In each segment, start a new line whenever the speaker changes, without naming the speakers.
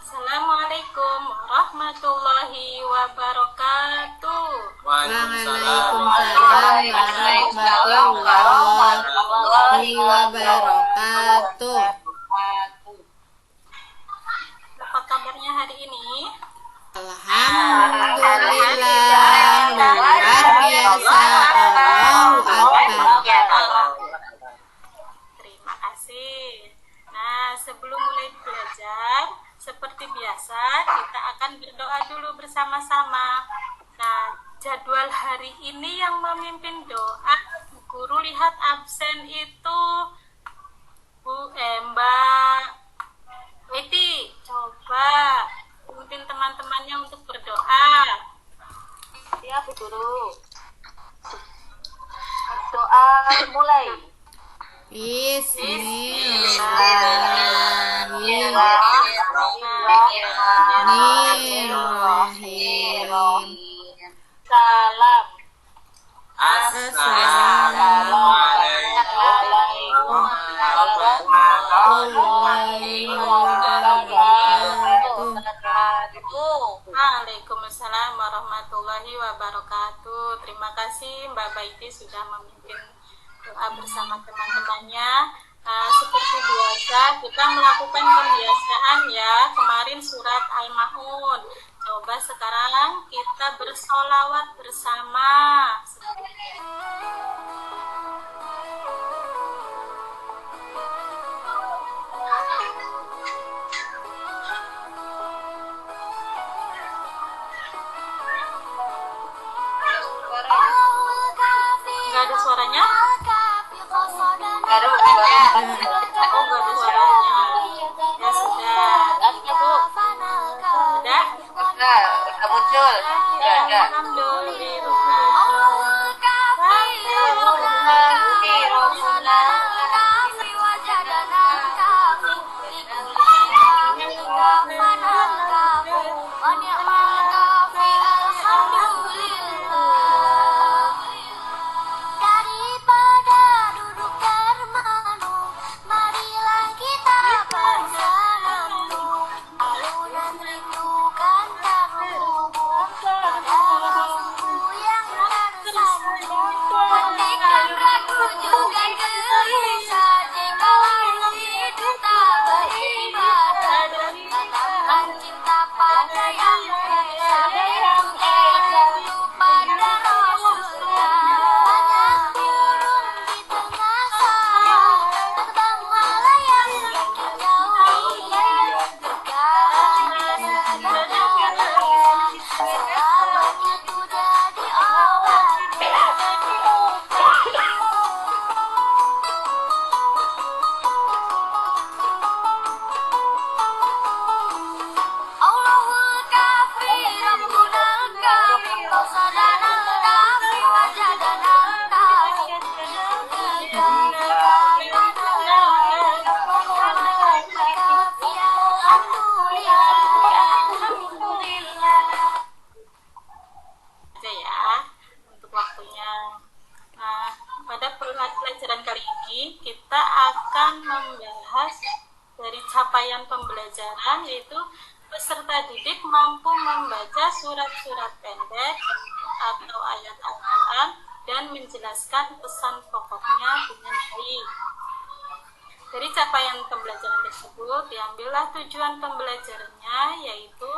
Assalamualaikum warahmatullahi wabarakatuh.
Waalaikumsalam warahmatullahi wabarakatuh.
Apa kabarnya hari ini?
Alhamdulillah, luar biasa. Allahu Akbar.
Terima kasih. Nah, sebelum mulai belajar, seperti biasa kita akan berdoa dulu bersama-sama. Nah, jadwal hari ini yang memimpin doa, guru lihat absen itu Mbak Witi. Coba pimpin teman-temannya untuk berdoa.
Siap, Bu Guru. Doa mulai.
Bismillahirrahmanirrahim.
Salam.
Assalamualaikum warahmatullahi wabarakatuh.
Waalaikumsalam warahmatullahi wabarakatuh. Terima kasih Mbak Baiti sudah memimpin doa bersama teman-temannya. Seperti biasa kita melakukan pembiasaan ya. Kemarin surat Al-Ma'un. Coba sekarang kita bersolawat bersama. Nggak ada suaranya?
Nggak ada suaranya.
Oh, nggak ada suaranya. Ya sudah.
Ada, Bu.
Sudah?
Udah muncul. Udah ada.
Daripada duduk termenung, marilah kita bersenandung. Alunan rindu kan terhubung pada rasku yang tersambung. Hentikan ragu juga gelisah jika hidup tak beribadah. Tanamkan cinta pada yang esa, rindu pada Rasulullah. Banyak burung di tengah sawah, terbang melayang makin jauh. Berganti sadar selawat itu jadi obat. Allahul kafi, Rabbunal kafi, Qasadanal kafi, Wajadanal kafi.
Aja ya untuk waktunya. Nah, pada pelajaran kali ini kita akan membahas dari capaian pembelajaran, yaitu peserta didik mampu membaca surat-surat pendek atau ayat Al-Quran dan menjelaskan pesan pokoknya dengan baik. Dari capaian pembelajaran tersebut diambillah tujuan pembelajarannya, yaitu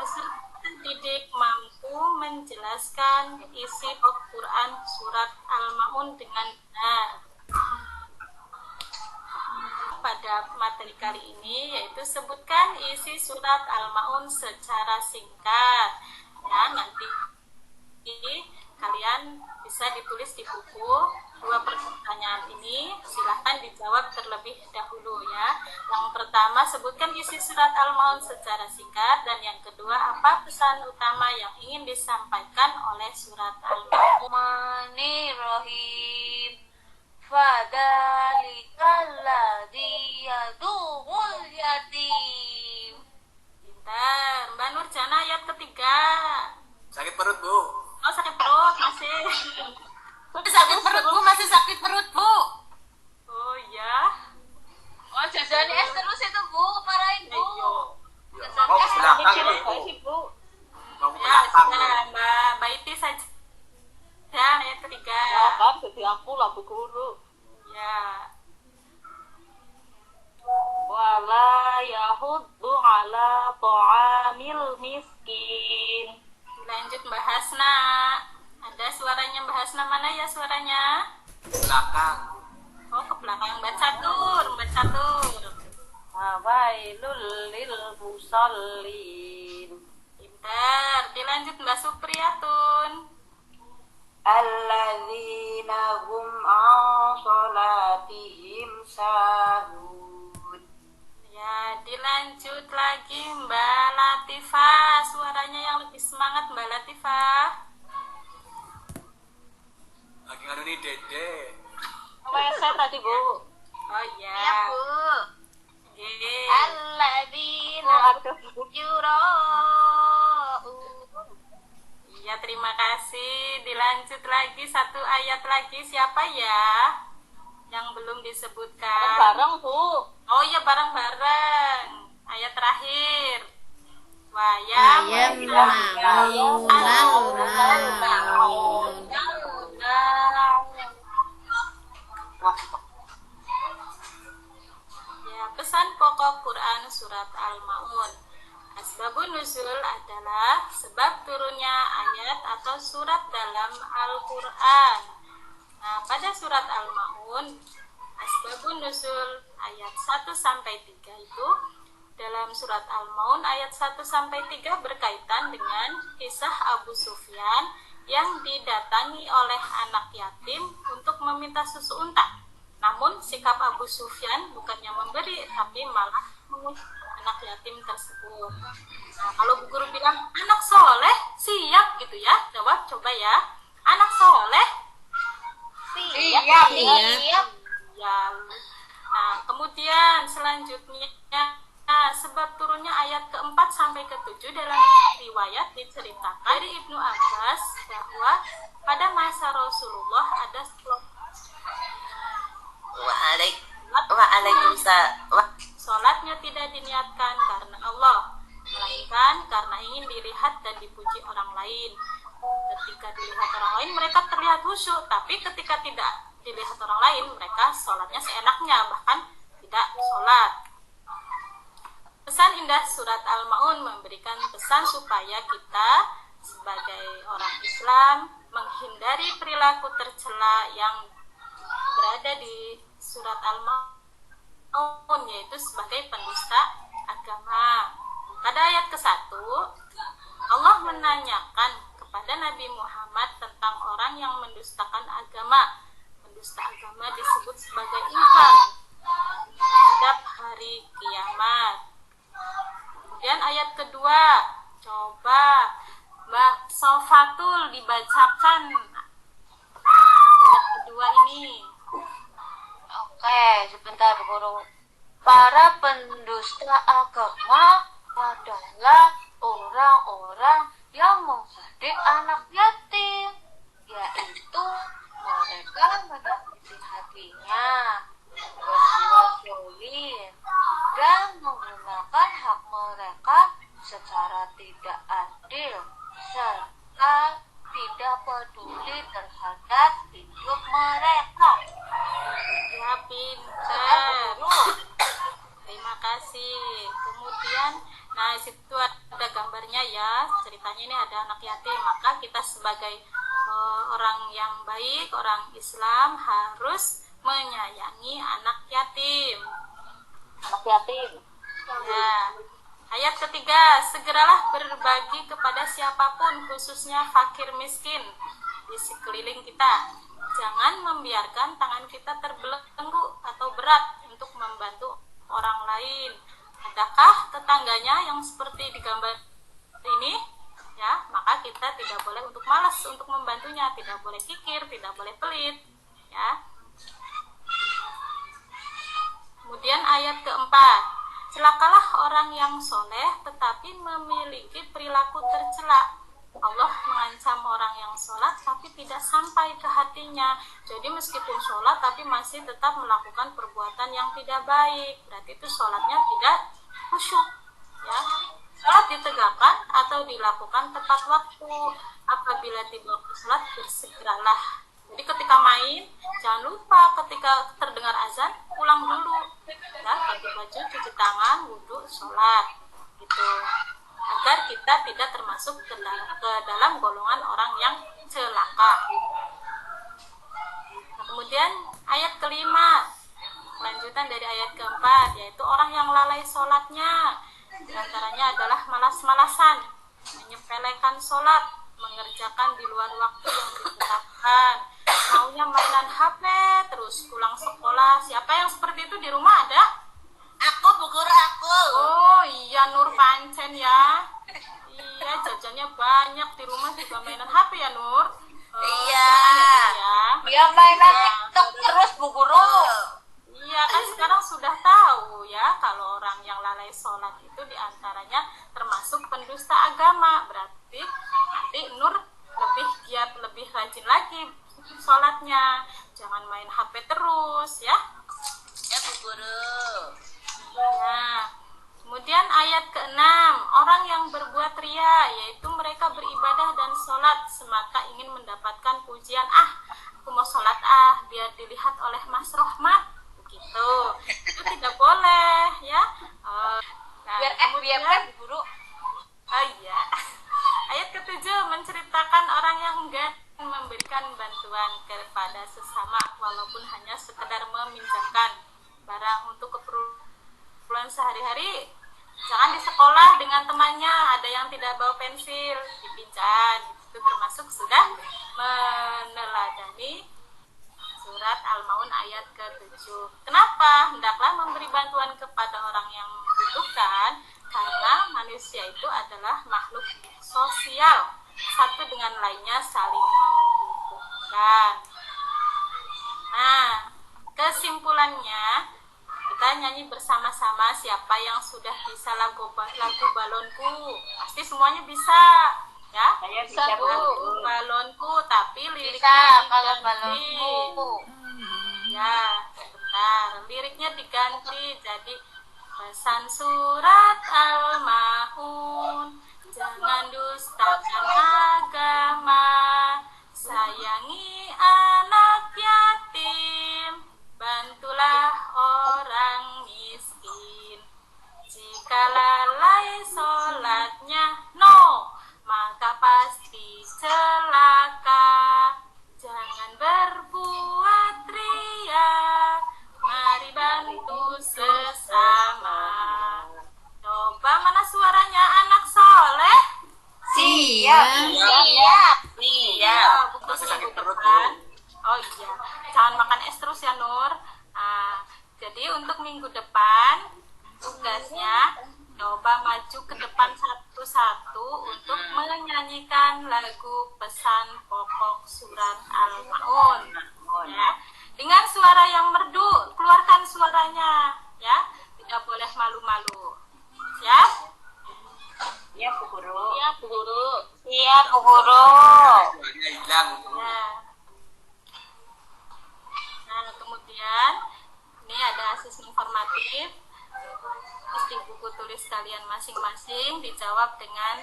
peserta didik mampu menjelaskan isi Al-Quran surat Al-Ma'un dengan benar. Pada materi kali ini yaitu sebutkan isi surat Al-Ma'un secara singkat. Ya, nanti kalian bisa ditulis di buku. Dua pertanyaan ini silahkan dijawab terlebih dahulu ya. Yang pertama, sebutkan isi surat Al-Ma'un secara singkat, dan yang kedua, apa pesan utama yang ingin disampaikan oleh surat Al-Ma'un.
Bismillahirrahmanirrahim. Fadzalikal ladzi yadumul yatim.
Pintar. Mbak Nurjana ayat ketiga.
Sakit perut, Bu.
Oh, sakit perut masih.
Sakit perut, Bu. Masih sakit perut, Bu.
Oh ya.
Oh, jajan es terus itu, Bu. Marahin, Bu.
Ayo.
Ya
aku lah Bu Guru.
Ya.
Wala yahuddu ala ta'amil miskin.
Lanjut Mbak Hasna. Ada suaranya Mbak Hasna, mana ya suaranya?
Belakang.
Oh, ke belakang. Mbak Catur, Mbak Catur.
Wailul lil musallin.
Pintar. Dilanjut Mbak Supriyatun.
Alladzina hum an salatihim sahun.
Ya, dilanjut lagi Mbak Latifah. Suaranya yang lebih semangat Mbak Latifah.
Lagi ngadu nih Dede.
Saya tadi Bu.
Oh
Iya,
ya.
Bu.
Oke.
Alladzina yura'un.
Iya, terima kasih. Dilanjut lagi satu ayat lagi. Siapa ya yang belum disebutkan?
Bareng Bu.
Oh iya, bareng-bareng. Ayat terakhir. Wayam Ya, pesan pokok Quran surat Al-Maun. Asbabun nuzul adalah sebab turunnya ayat atau surat dalam Al-Quran. Nah, pada surat Al-Maun, Asbabun nuzul ayat 1 sampai 3 itu dalam surat Al-Maun ayat 1 sampai 3 berkaitan dengan kisah Abu Sufyan yang didatangi oleh anak yatim untuk meminta susu unta. Namun sikap Abu Sufyan bukannya memberi tapi malah mengusir anak yatim tersebut. Nah, kalau Bu Guru bilang anak soleh siap gitu ya, jawab coba ya. Anak soleh
Siap.
Siap.
ya. Nah, kemudian selanjutnya sebab turunnya ayat keempat sampai ke-7 dalam riwayat diceritakan dari Ibnu Abbas bahwa pada masa Rasulullah ada
Waalaikumsalam.
sholatnya tidak diniatkan karena Allah, melainkan karena ingin dilihat dan dipuji orang lain. Ketika dilihat orang lain mereka terlihat khusyuk, tapi ketika tidak dilihat orang lain mereka sholatnya seenaknya, bahkan tidak sholat. Pesan indah surat Al-Maun memberikan pesan supaya kita sebagai orang Islam menghindari perilaku tercela yang berada di surat Al-Maun, yaitu sebagai pendusta agama. Pada ayat ke-1 Allah menanyakan kepada Nabi Muhammad tentang orang yang mendustakan agama. Mendusta agama disebut sebagai ingkar terhadap hari kiamat. Kemudian ayat kedua, coba Mbak Sofatul dibacakan ayat kedua ini.
Oke, sebentar Bu Guru. Para pendusta agama adalah orang-orang yang mendidik anak yatim, yaitu mereka menyakiti hatinya, berbuat zalim, dan menggunakan hak mereka secara tidak adil, serta tidak peduli terhadap hidup mereka.
Ya, pintar. Terima kasih. Kemudian, nah situ ada gambarnya ya. Ceritanya ini ada anak yatim. Maka kita sebagai orang yang baik, orang Islam harus menyayangi anak yatim.
Anak yatim.
Ya. Ayat ketiga, segeralah berbagi kepada siapapun, khususnya fakir miskin di sekeliling kita. Jangan membiarkan tangan kita terbelenggu atau berat untuk membantu orang lain. Adakah tetangganya yang seperti di gambar ini? Ya, maka kita tidak boleh untuk malas untuk membantunya, tidak boleh kikir, tidak boleh pelit. Ya. Kemudian ayat keempat, celakalah orang yang soleh tetapi memiliki perilaku tercela. Allah mengancam orang yang sholat tapi tidak sampai ke hatinya. Jadi meskipun sholat tapi masih tetap melakukan perbuatan yang tidak baik. Berarti itu sholatnya tidak khusyuk. Ya. Sholat ditegakkan atau dilakukan tepat waktu. Apabila tiba waktu sholat, bersegeralah Jadi ketika main, jangan lupa ketika terdengar azan, pulang dulu. Ya, ganti baju, cuci tangan, wudhu, sholat. Gitu. Agar kita tidak termasuk ke dalam golongan orang yang celaka. Nah, kemudian ayat kelima, lanjutan dari ayat keempat, yaitu orang yang lalai sholatnya. Di antaranya adalah malas-malasan, menyepelekan sholat, mengerjakan di luar waktu yang ditetapkan, maunya mainan HP terus pulang sekolah. Siapa yang seperti itu di rumah ada?
Aku, Bu Guru, aku.
Oh iya, Nur pancen ya. Iya, jajannya banyak di rumah juga mainan HP ya, Nur. Oh,
Iya.
jangan ya.
Ya mainan
Iya.
TikTok terus Bu Guru.
Iya, kan sekarang sudah tahu ya kalau orang yang lalai sholat itu diantaranya termasuk pendusta agama. Berarti nanti Nur lebih giat, lebih rajin lagi sholatnya. Jangan main HP terus ya.
Ya, Bu Guru.
Nah, kemudian ayat ke-6, orang yang berbuat ria, yaitu mereka beribadah dan sholat semata ingin mendapatkan pujian. Aku mau sholat biar dilihat oleh Mas Rohmat, begitu. Itu tidak boleh ya. Nah,
Biar
kemudian,
FBM Bu Guru.
oh iya. Ayat ke-7 menceritakan orang yang enggan memberikan bantuan kepada sesama walaupun hanya sekedar meminjamkan barang untuk keperluan sehari-hari. Jangan di sekolah dengan temannya ada yang tidak bawa pensil, dipinjam. Itu termasuk sudah meneladani surat Al-Maun ayat ke-7. Kenapa? Hendaklah memberi bantuan kepada orang yang membutuhkan, karena manusia itu adalah makhluk sosial, satu dengan lainnya saling membutuhkan. Nah, kesimpulannya, kita nyanyi bersama-sama. Siapa yang sudah bisa lagu balonku, pasti semuanya bisa ya.
Saya bisa, Bu.
Lagu balonku, tapi
Bisa
liriknya
kalau
diganti.
balonku.
Ya, sebentar. Liriknya diganti jadi pesan surat Al-Maun, jangan dustakan agama, sayangi anak yatim, bantulah orang miskin. Jika lalai sholatnya, no, maka pasti celaka. Jangan berbuat ria, mari bantu sesama. Coba mana suaranya anak soleh?
Siap. Siap.
Iya.
Buku
Masih sakit
minggu
perut,
depan. Oh iya, jangan makan es terus ya Nur. Jadi untuk minggu depan tugasnya coba maju ke depan satu-satu untuk menyanyikan lagu pesan pokok surat Al-Maun ya. Dengan suara yang merdu, keluarkan suaranya ya. Tidak boleh malu-malu. Siap?
Ya Bu Guru.
Ya, Bu Guru.
Siap Bu Guru.
Suaranya hilang.
Ya. Nah, kemudian ini ada asesmen informatif. Isi buku tulis kalian masing-masing dijawab dengan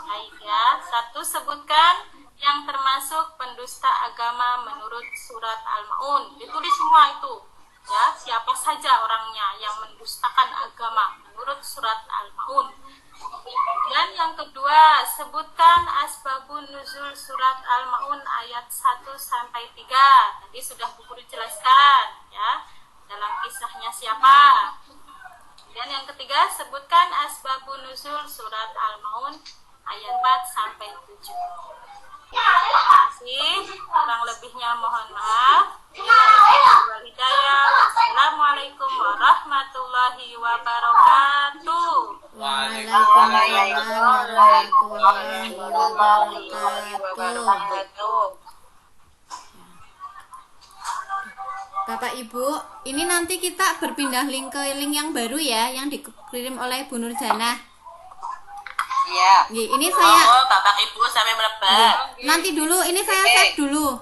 baik ya. 1, sebutkan yang termasuk pendusta agama menurut surat Al-Maun. Ditulis semua itu. Ya, siapa saja orangnya yang mendustakan agama menurut surat Al-Maun. Dan yang kedua, sebutkan asbabun nuzul surat Al-Maun ayat 1 sampai 3. Tadi sudah Bu Guru jelaskan ya. Dalam kisahnya siapa? Dan yang ketiga, sebutkan asbabun nuzul surat Al-Maun ayat 4 sampai 7. Terima kasih. Kurang lebihnya mohon maaf. Hidayah. Wassalamualaikum warahmatullahi wabarakatuh.
Waalaikumsalam warahmatullahi wabarakatuh. Bapak Ibu, ini nanti kita berpindah link ke link yang baru ya, yang dikirim oleh Bu Nurjana.
Iya.
Ini saya
Bapak Ibu sampai melebar.
nanti dulu, ini saya save dulu.